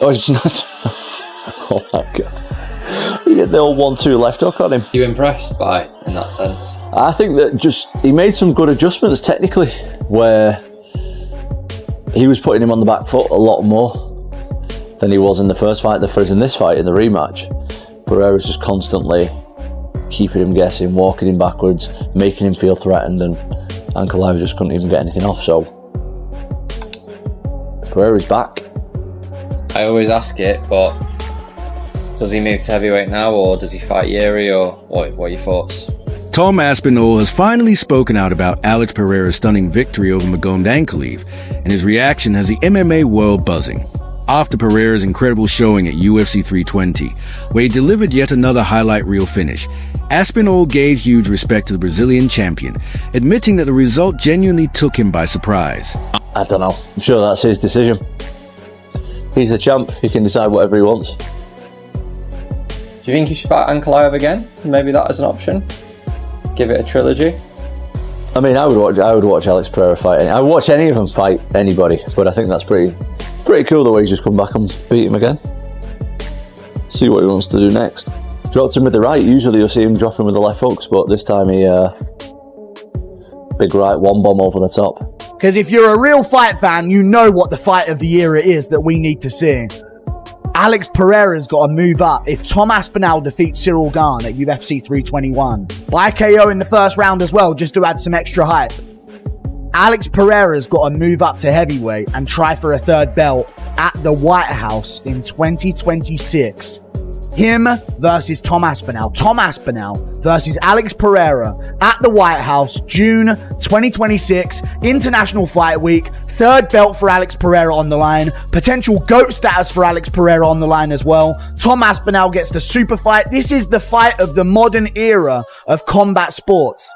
Oh, it's not. Oh my God. He had the old 1-2 left hook on him. You impressed by it in that sense? I think that he made some good adjustments technically, where he was putting him on the back foot a lot more than he was in the first fight. In this fight, in the rematch, Pereira's just constantly keeping him guessing, walking him backwards, making him feel threatened, and Ankalaev just couldn't even get anything off. So Pereira's back. I always ask it, but does he move to heavyweight now, or does he fight Yuri, or what are your thoughts? Tom Aspinall has finally spoken out about Alex Pereira's stunning victory over Magomed Ankalaev, and his reaction has the MMA world buzzing. After Pereira's incredible showing at UFC 320, where he delivered yet another highlight reel finish, Aspinall gave huge respect to the Brazilian champion, admitting that the result genuinely took him by surprise. I don't know. I'm sure that's his decision. He's the champ. He can decide whatever he wants. Do you think he should fight Ankalaev again? Maybe that as an option? Give it a trilogy? I mean, I would watch Alex Pereira fight. I would watch any of them fight anybody, but I think that's pretty cool the way he's just come back and beat him again. See what he wants to do next. Dropped him with the right. Usually you'll see him drop him with the left hooks, but this time he big right one bomb over the top. Because if you're a real fight fan, you know what the fight of the era is that we need to see. Alex Pereira's got to move up if Tom Aspinall defeats Cyril Gane at UFC 321. By KO in the first round as well, just to add some extra hype. Alex Pereira's got to move up to heavyweight and try for a third belt at the White House in 2026. Him versus Tom Aspinall. Tom Aspinall versus Alex Pereira at the White House, June 2026, International Fight Week. Third belt for Alex Pereira on the line. Potential GOAT status for Alex Pereira on the line as well. Tom Aspinall gets the super fight. This is the fight of the modern era of combat sports.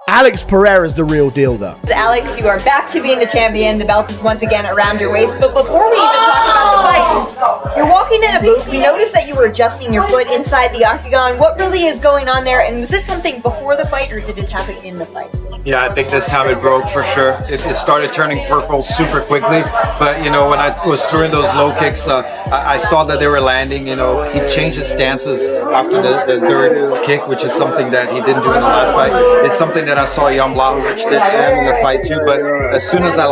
Alex Pereira's the real deal, though. Alex, you are back to being the champion. The belt is once again around your waist. But before we even talk about the fight, you're walking in a booth. We noticed that you were adjusting your foot inside the octagon. What really is going on there? And was this something before the fight, or did it happen in the fight? Yeah, I think this time it broke for sure. It started turning purple super quickly. But, you know, when I was throwing those low kicks, I saw that they were landing. You know, he changed his stances after the third kick, which is something that he didn't do in the last fight. It's something that I saw Jan Blachowicz did to him in the fight too, but as soon as I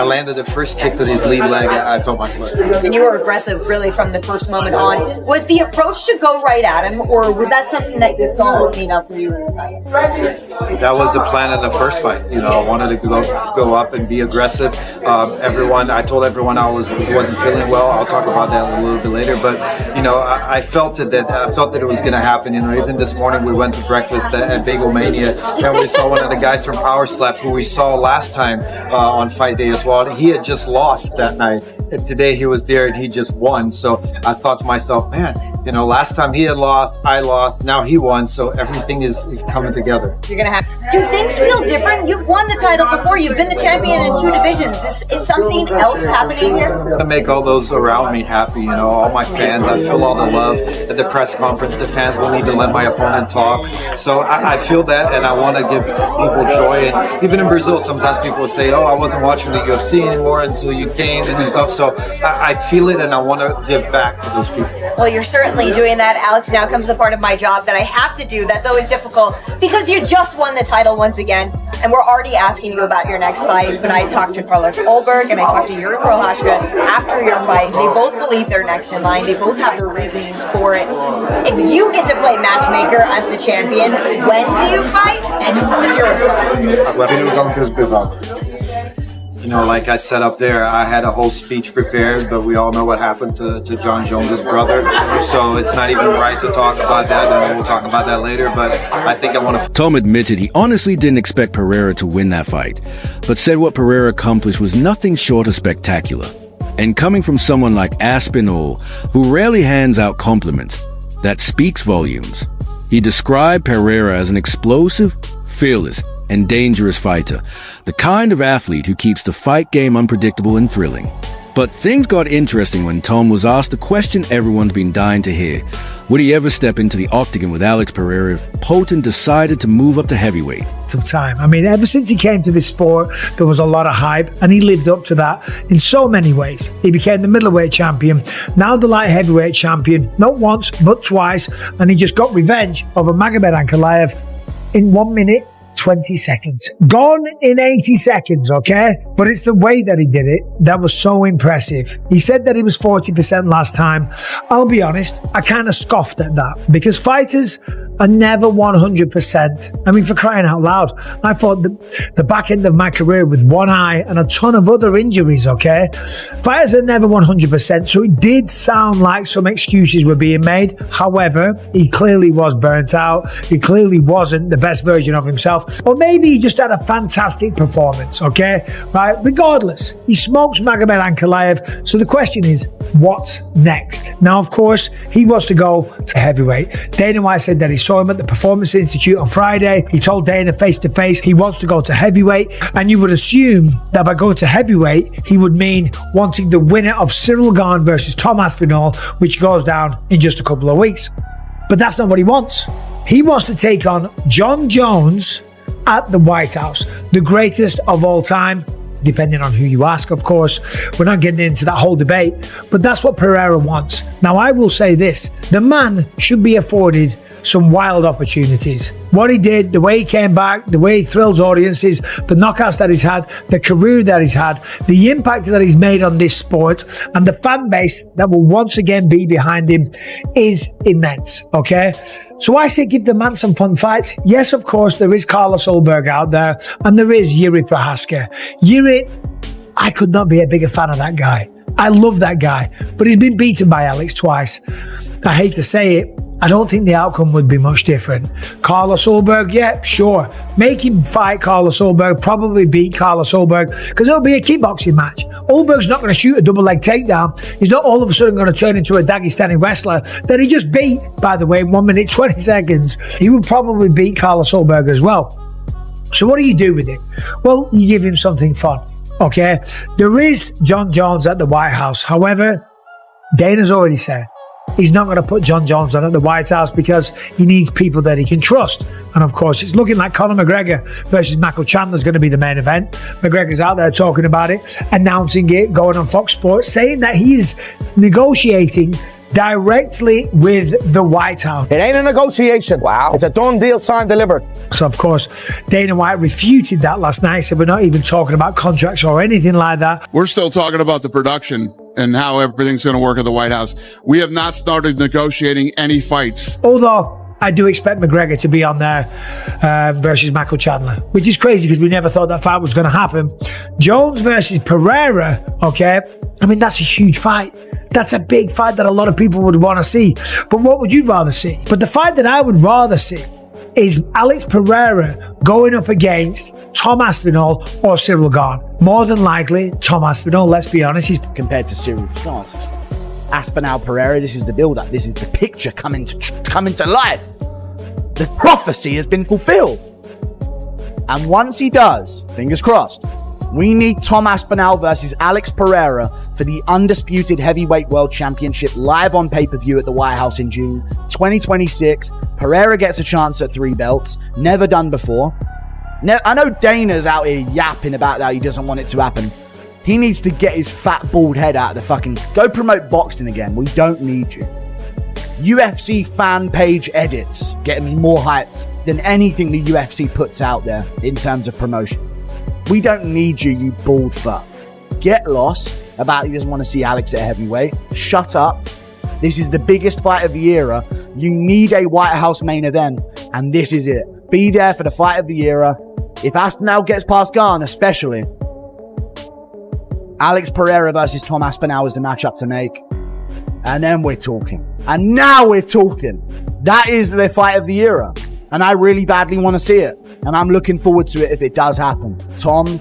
landed the first kick to his lead leg, I felt my foot. And you were aggressive really from the first moment on. Was the approach to go right at him, or was that something that you saw opening up for you in the fight? That was the plan in the first fight. You know, I wanted to go up and be aggressive. I told everyone I wasn't feeling well. I'll talk about that a little bit later, but you know, I felt that it was going to happen. You know, even this morning we went to breakfast at Bagel Mania, and we saw one of the guys from Power Slap who we saw last time on fight day as well. He had just lost that night, and today he was there and he just won. So I thought to myself, man, you know, last time he had lost, I lost, now he won. So everything is coming together. You're gonna have. Do things feel different? You've won the title before. You've been the champion in 2 divisions. Is something else happening here? I make all those around me happy. You know, all my fans. I feel all the love at the press conference. The fans will need to let my opponent talk. So I feel that, and I want to give people joy. And even in Brazil, sometimes people say, "Oh, I wasn't watching the UFC anymore until you came," and stuff. So I feel it, and I want to give back to those people. Well, you're certainly doing that, Alex. Now comes the part of my job that I have to do. That's always difficult because you just won the title once again, and we're already asking you about your next fight. But I talked to Carlos Ulberg and I talked to Yuri Prochazka after your fight. They both believe they're next in line. They both have their reasonings for it. If you get to play matchmaker as the champion, when do you fight, and who is your opponent? You know, like I said up there, I had a whole speech prepared, but we all know what happened to Jon Jones' brother, so it's not even right to talk about that, and we'll talk about that later, but I think I want to... Tom admitted he honestly didn't expect Pereira to win that fight, but said what Pereira accomplished was nothing short of spectacular. And coming from someone like Aspinall, who rarely hands out compliments, that speaks volumes. He described Pereira as an explosive, fearless, and dangerous fighter, the kind of athlete who keeps the fight game unpredictable and thrilling. But things got interesting when Tom was asked the question everyone's been dying to hear. Would he ever step into the octagon with Alex Pereira if Poulton decided to move up to heavyweight? Of time. I mean, ever since he came to this sport, there was a lot of hype, and he lived up to that in so many ways. He became the middleweight champion, now the light heavyweight champion, not once, but twice, and he just got revenge over Magomed Ankalaev in 1 minute, 20 seconds. Gone in 80 seconds, okay? But it's the way that he did it that was so impressive. He said that he was 40% last time. I'll be honest, I kind of scoffed at that because fighters are never 100%. I mean, for crying out loud, I thought the back end of my career with one eye and a ton of other injuries, okay? Fighters are never 100%, so it did sound like some excuses were being made. However, he clearly was burnt out. He clearly wasn't the best version of himself. Or maybe he just had a fantastic performance, okay? Right? Regardless, he smokes Magomed Ankalaev. So the question is, what's next? Now, of course, he wants to go to heavyweight. Dana White said that he saw him at the Performance Institute on Friday. He told Dana face-to-face he wants to go to heavyweight. And you would assume that by going to heavyweight, he would mean wanting the winner of Cyril Gane versus Tom Aspinall, which goes down in just a couple of weeks. But that's not what he wants. He wants to take on Jon Jones at the White House, the greatest of all time, depending on who you ask, of course. We're not getting into that whole debate, but that's what Pereira wants. Now, I will say this, the man should be afforded some wild opportunities. What he did, the way he came back, the way he thrills audiences, the knockouts that he's had, the career that he's had, the impact that he's made on this sport, and the fan base that will once again be behind him is immense, okay? So I say give the man some fun fights. Yes, of course, there is Carlos Ulberg out there, and there is Jiří Procházka. Jiří, I could not be a bigger fan of that guy. I love that guy, but he's been beaten by Alex twice. I hate to say it, I don't think the outcome would be much different. Carlos Ulberg, yeah, sure. Make him fight Carlos Ulberg, probably beat Carlos Ulberg, because it'll be a kickboxing match. Ulberg's not going to shoot a double leg takedown. He's not all of a sudden going to turn into a Dagestani wrestler that he just beat, by the way, in 1 minute, 20 seconds. He would probably beat Carlos Ulberg as well. So what do you do with it? Well, you give him something fun, okay? There is Jon Jones at the White House. However, Dana's already said he's not going to put Jon Jones on at the White House because he needs people that he can trust. And of course, it's looking like Conor McGregor versus Michael Chandler is going to be the main event. McGregor's out there talking about it, announcing it, going on Fox Sports, saying that he's negotiating directly with the White House. It ain't a negotiation. Wow. It's a done deal, signed, delivered. So, of course, Dana White refuted that last night, said we're not even talking about contracts or anything like that. We're still talking about the production and how everything's going to work at the White House. We have not started negotiating any fights. Although I do expect McGregor to be on there versus Michael Chandler, which is crazy because we never thought that fight was going to happen. Jones versus Pereira, okay? I mean, that's a huge fight. That's a big fight that a lot of people would want to see. But what would you rather see? But the fight that I would rather see is Alex Pereira going up against Tom Aspinall or Cyril Gane. More than likely, Tom Aspinall, let's be honest. He's compared to Cyril Gane. Aspinall Pereira, this is the build-up. This is the picture coming to life. The prophecy has been fulfilled. And once he does, fingers crossed, we need Tom Aspinall versus Alex Pereira for the undisputed heavyweight world championship live on pay-per-view at the White House in June 2026. Pereira gets a chance at 3 belts. Never done before. I know Dana's out here yapping about how he doesn't want it to happen. He needs to get his fat bald head out of the fucking... Go promote boxing again. We don't need you. UFC fan page edits get me more hyped than anything the UFC puts out there in terms of promotion. We don't need you, you bald fuck. Get lost about he doesn't want to see Alex at heavyweight. Shut up. This is the biggest fight of the era. You need a White House main event, and this is it. Be there for the fight of the era. If Aspinall gets past Gane, especially, Alex Pereira versus Tom Aspinall is the matchup to make. And then we're talking. And now we're talking. That is the fight of the era. And I really badly want to see it. And I'm looking forward to it if it does happen. Tom,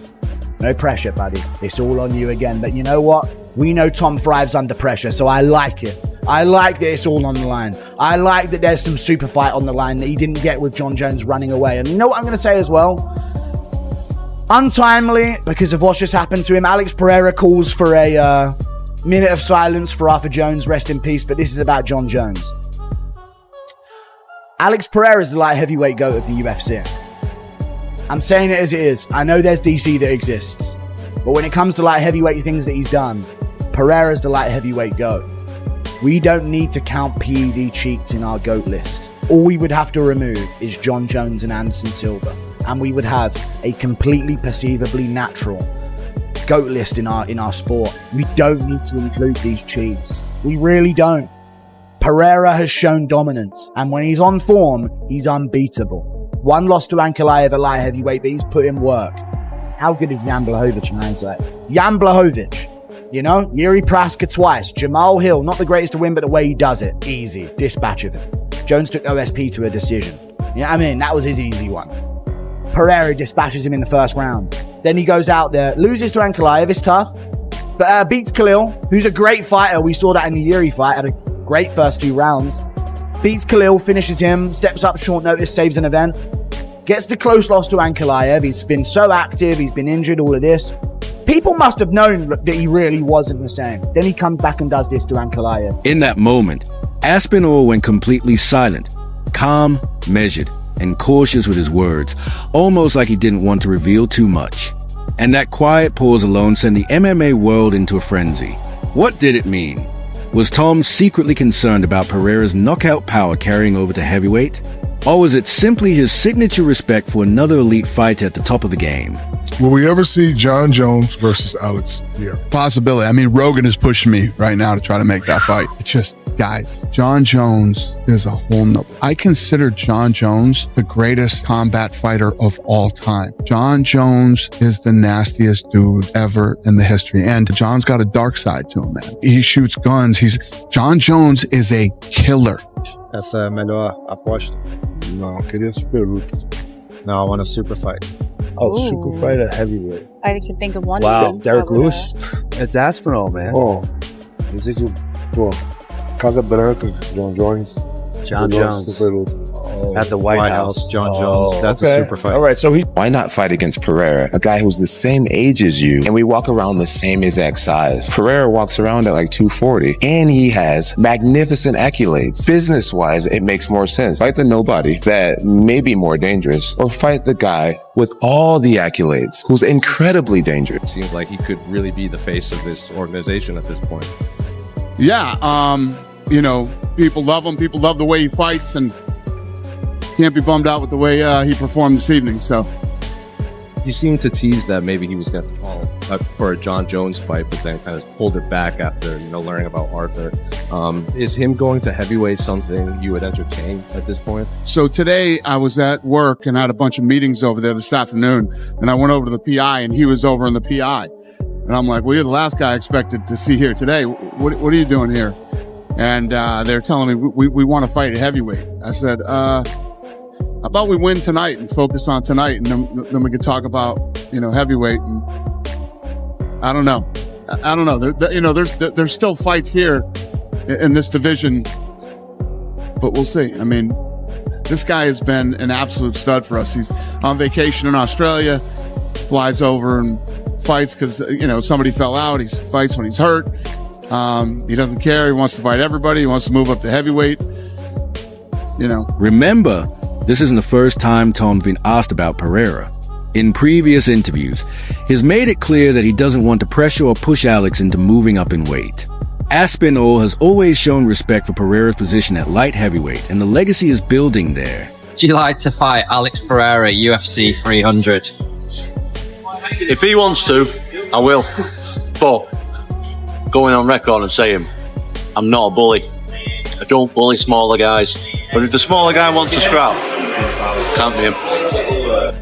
no pressure, buddy. It's all on you again. But you know what? We know Tom thrives under pressure, so I like it. I like that it's all on the line. I like that there's some super fight on the line that he didn't get with Jon Jones running away. And you know what I'm going to say as well? Untimely, because of what's just happened to him, Alex Pereira calls for a Minute of silence for Arthur Jones, rest in peace, but this is about Jon Jones. Alex Pereira is the light heavyweight GOAT of the UFC. I'm saying it as it is. I know there's DC that exists. But when it comes to light heavyweight things that he's done, Pereira's the light heavyweight GOAT. We don't need to count PED cheats in our GOAT list. All we would have to remove is Jon Jones and Anderson Silva. And we would have a completely perceivably natural GOAT list in our sport. We don't need to include these cheats. We really don't. Pereira has shown dominance, and when he's on form, he's unbeatable. One loss to Ankalaev at light heavyweight, but he's put in work. How good is Jan Blachowicz in hindsight? Jan Blachowicz, you know, Yuri Praska twice, Jamal Hill, not the greatest to win, but the way he does it, easy, dispatch of him. Jones took OSP to a decision. You know what I mean? That was his easy one. Pereira dispatches him in the first round. Then he goes out there, loses to Ankalaev, it's tough, but beats Khalil, who's a great fighter. We saw that in the Yuri fight, had a great first 2 rounds. Beats Khalil, finishes him, steps up short notice, saves an event. Gets the close loss to Ankalaev. He's been so active, he's been injured, all of this. People must have known that he really wasn't the same. Then he comes back and does this to Ankalaev. In that moment, Aspinall went completely silent, calm, measured, and cautious with his words, almost like he didn't want to reveal too much. And that quiet pause alone sent the MMA world into a frenzy. What did it mean? Was Tom secretly concerned about Pereira's knockout power carrying over to heavyweight? Or was it simply his signature respect for another elite fighter at the top of the game? Will we ever see Jon Jones versus Alex Pereira? Possibility. I mean, Rogan is pushing me right now to try to make that fight. It's just, guys, Jon Jones is a whole nother. I consider Jon Jones the greatest combat fighter of all time. Jon Jones is the nastiest dude ever in the history. And Jon's got a dark side to him, man. He shoots guns. Jon Jones is a killer. Essa é a melhor aposta? Não, eu queria super luta. No, I want a super fight. Oh, super fight at heavyweight. I can think of one. Wow, Derek Lewis? It's Aspinall, man. Oh, não sei se o, pô, Casa Branca, Jon Jones. Jon Jones. Super luta. At the White House, Jon Jones. That's a super fight. All right, so why not fight against Pereira, a guy who's the same age as you, and we walk around the same exact size. Pereira walks around at like 240, and he has magnificent accolades. Business-wise, it makes more sense. Fight the nobody that may be more dangerous, or fight the guy with all the accolades, who's incredibly dangerous. It seems like he could really be the face of this organization at this point. Yeah, you know, people love him. People love the way he fights, and can't be bummed out with the way he performed this evening. So he seemed to tease that maybe he was going to call for a Jon Jones fight, but then kind of pulled it back after, you know, learning about Arthur. Is him going to heavyweight something you would entertain at this point? So today I was at work and had a bunch of meetings over there this afternoon, and I went over to the PI, and he was over in the PI, and I'm like, well, you're the last guy I expected to see here today. What are you doing here? And they're telling me we want to fight at heavyweight. I said, how about we win tonight and focus on tonight, and then we can talk about, you know, heavyweight. And I don't know. There's still fights here in this division, but we'll see. I mean, this guy has been an absolute stud for us. He's on vacation in Australia, flies over and fights because, you know, somebody fell out. He fights when he's hurt. He doesn't care. He wants to fight everybody. He wants to move up to heavyweight. You know. Remember, this isn't the first time Tom's been asked about Pereira. In previous interviews, he's made it clear that he doesn't want to pressure or push Alex into moving up in weight. Aspinall has always shown respect for Pereira's position at light heavyweight, and the legacy is building there. Would you like to fight Alex Pereira, UFC 300? If he wants to, I will. But going on record and saying, I'm not a bully. I don't bully smaller guys. But if the smaller guy wants to scrap, can't be him.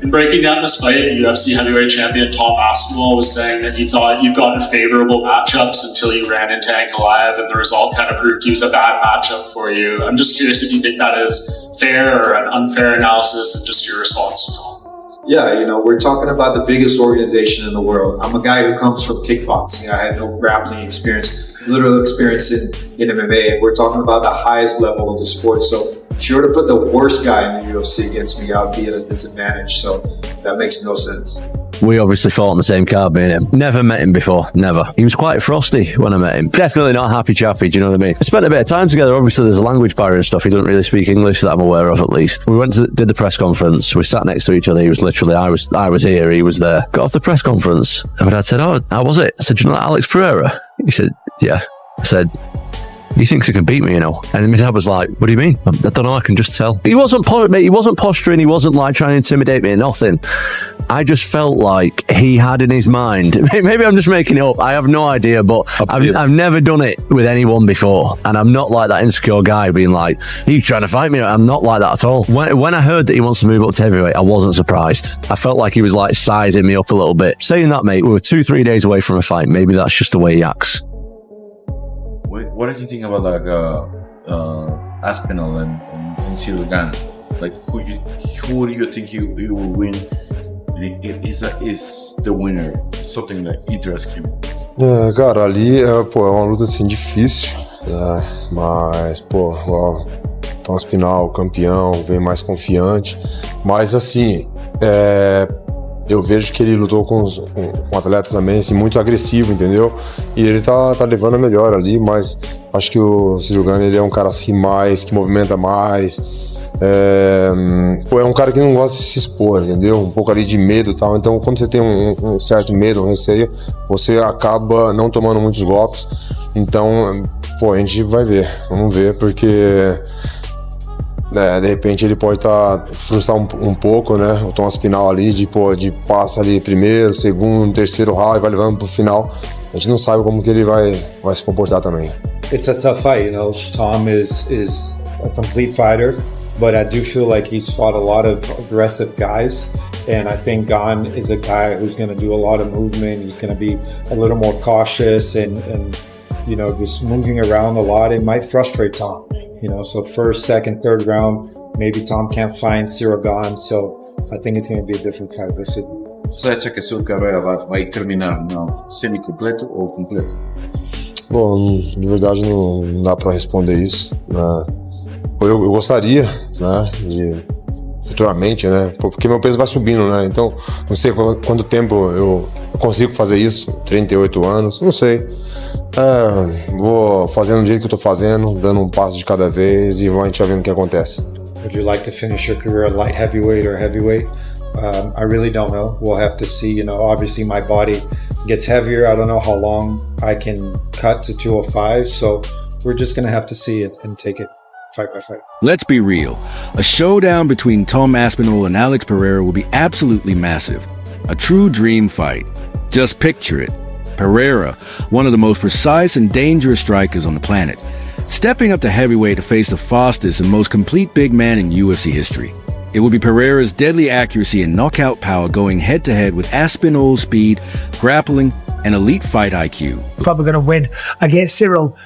In breaking down this fight, UFC heavyweight champion Tom Aspinall was saying that he thought you've gotten favorable matchups until you ran into Ankalaev, and the result kind of proved he was a bad matchup for you. I'm just curious if you think that is fair or an unfair analysis, and just your response to Tom. Yeah, you know, we're talking about the biggest organization in the world. I'm a guy who comes from kickboxing. I had no grappling experience, literal experience in MMA, and we're talking about the highest level of the sport. So if you were to put the worst guy in the UFC against me, I'd be at a disadvantage. So that makes no sense. We obviously fought on the same card, me and him. Never met him before, never. He was quite frosty when I met him. Definitely not happy chappy, do you know what I mean? I spent a bit of time together. Obviously, there's a language barrier and stuff. He doesn't really speak English that I'm aware of, at least. We did the press conference. We sat next to each other. He was literally, I was here, he was there. Got off the press conference, and my dad said, "Oh, how was it?" I said, "Do you know Alex Pereira?" He said, "Yeah." I said, "He thinks he can beat me, you know." And my dad was like, "What do you mean?" "I don't know, I can just tell." He wasn't posturing, he wasn't like trying to intimidate me or nothing. I just felt like he had in his mind, maybe I'm just making it up, I have no idea, but I've never done it with anyone before. And I'm not like that insecure guy being like, "He's trying to fight me." I'm not like that at all. When I heard that he wants to move up to heavyweight, I wasn't surprised. I felt like he was like sizing me up a little bit. Saying that, mate, we were 2-3 days away from a fight. Maybe that's just the way he acts. What do you think about like Aspinall and Cyril Gane? Like who do you think he will win? Is the winner something that interests him? Cara, ali é uma luta assim difícil, né? Mas, Tom Aspinall, campeão, vem mais confiante. Mas assim, eu vejo que ele lutou com atletas também, assim, muito agressivo, entendeu? E ele tá levando a melhor ali, mas acho que o Cyril Gane, ele é um cara assim mais, que movimenta mais. É um cara que não gosta de se expor, entendeu? Um pouco ali de medo e tal. Então, quando você tem um certo medo, um receio, você acaba não tomando muitos golpes. Então, a gente vai ver. Vamos ver, porque de repente ele pode frustrar um pouco, né? O Tom Aspinall ali, de passa ali primeiro, segundo, terceiro round, vai levando pro final. A gente não sabe como que ele vai se comportar também. It's a tough fight, you know. Tom is a complete fighter. But I do feel like he's fought a lot of aggressive guys. And I think Gane is a guy who's going to do a lot of movement. He's going to be a little more cautious and you know, just moving around a lot. It might frustrate Tom, you know. So first, second, third round, maybe Tom can't find Cyril Gane. So I think it's going to be a different fight. Você acha que a sua carreira vai terminar no semi-completo ou completo? Bom, de verdade não dá para responder isso, né? Eu gostaria, né, de futuramente, né, porque meu peso vai subindo, né, então não sei quanto tempo eu consigo fazer isso, 38 anos, não sei. Vou fazendo do jeito que eu tô fazendo, dando um passo de cada vez e a gente vai vendo o que acontece. Would you like to finish your career at light heavyweight or heavyweight? I really don't know. We'll have to see. You know, obviously my body gets heavier. I don't know how long I can cut to 205, so we're just gonna have to see it and take it fight by fight. Let's be real. A showdown between Tom Aspinall and Alex Pereira will be absolutely massive. A true dream fight. Just picture it. Pereira, one of the most precise and dangerous strikers on the planet, stepping up to heavyweight to face the fastest and most complete big man in UFC history. It will be Pereira's deadly accuracy and knockout power going head-to-head with Aspinall's speed, grappling, and elite fight IQ. Probably going to win against Cyril.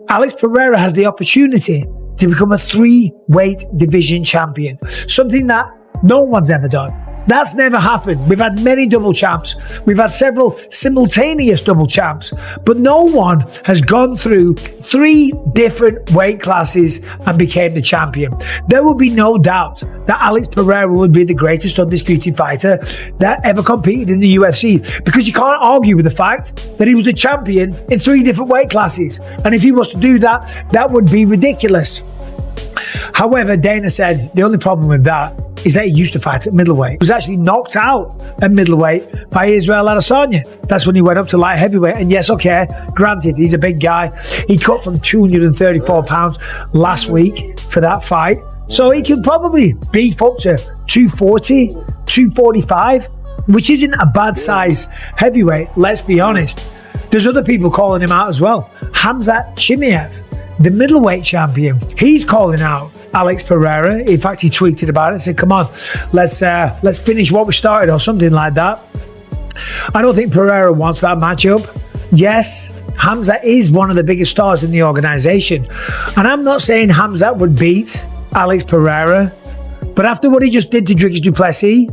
Alex Pereira has the opportunity to become a 3-weight division champion, something that no one's ever done. That's never happened. We've had many double champs. We've had several simultaneous double champs, but no one has gone through 3 different weight classes and became the champion. There will be no doubt that Alex Pereira would be the greatest undisputed fighter that ever competed in the UFC, because you can't argue with the fact that he was the champion in 3 different weight classes. And if he was to do that, that would be ridiculous. However, Dana said the only problem with that is that he used to fight at middleweight. He was actually knocked out at middleweight by Israel Adesanya. That's when he went up to light heavyweight. And yes, okay, granted, he's a big guy. He cut from 234 pounds last week for that fight. So he could probably beef up to 240, 245, which isn't a bad size heavyweight, let's be honest. There's other people calling him out as well. Khamzat Chimaev, the middleweight champion, he's calling out Alex Pereira. In fact, he tweeted about it and said, come on, let's finish what we started, or something like that. I don't think Pereira wants that matchup. Yes, Khamzat is one of the biggest stars in the organisation. And I'm not saying Khamzat would beat Alex Pereira, but after what he just did to Dricus du Plessis,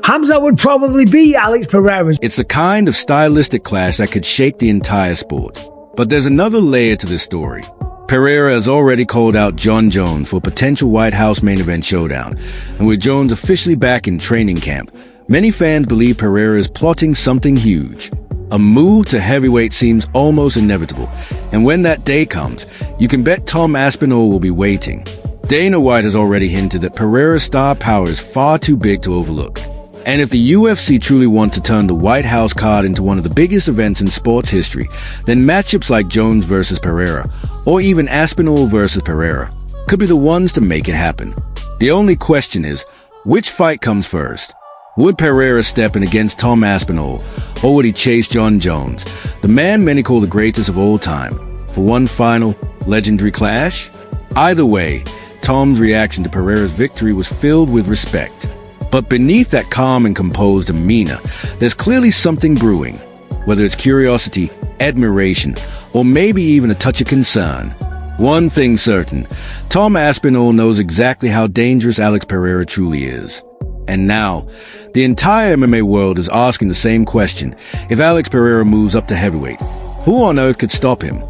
Khamzat would probably beat Alex Pereira. It's the kind of stylistic clash that could shake the entire sport. But there's another layer to this story. Pereira has already called out Jon Jones for a potential White House main event showdown, and with Jones officially back in training camp, Many fans believe Pereira is plotting something huge. A move to heavyweight seems almost inevitable, and when that day comes, you can bet Tom Aspinall will be waiting. Dana White has already hinted that Pereira's star power is far too big to overlook. And if the UFC truly want to turn the White House card into one of the biggest events in sports history, then matchups like Jones versus Pereira, or even Aspinall versus Pereira, could be the ones to make it happen. The only question is, which fight comes first? Would Pereira step in against Tom Aspinall, or would he chase Jon Jones, the man many call the greatest of all time, for one final, legendary clash? Either way, Tom's reaction to Pereira's victory was filled with respect. But beneath that calm and composed demeanor, there's clearly something brewing, whether it's curiosity, admiration, or maybe even a touch of concern. One thing certain, Tom Aspinall knows exactly how dangerous Alex Pereira truly is. And now, the entire MMA world is asking the same question. If Alex Pereira moves up to heavyweight, who on earth could stop him?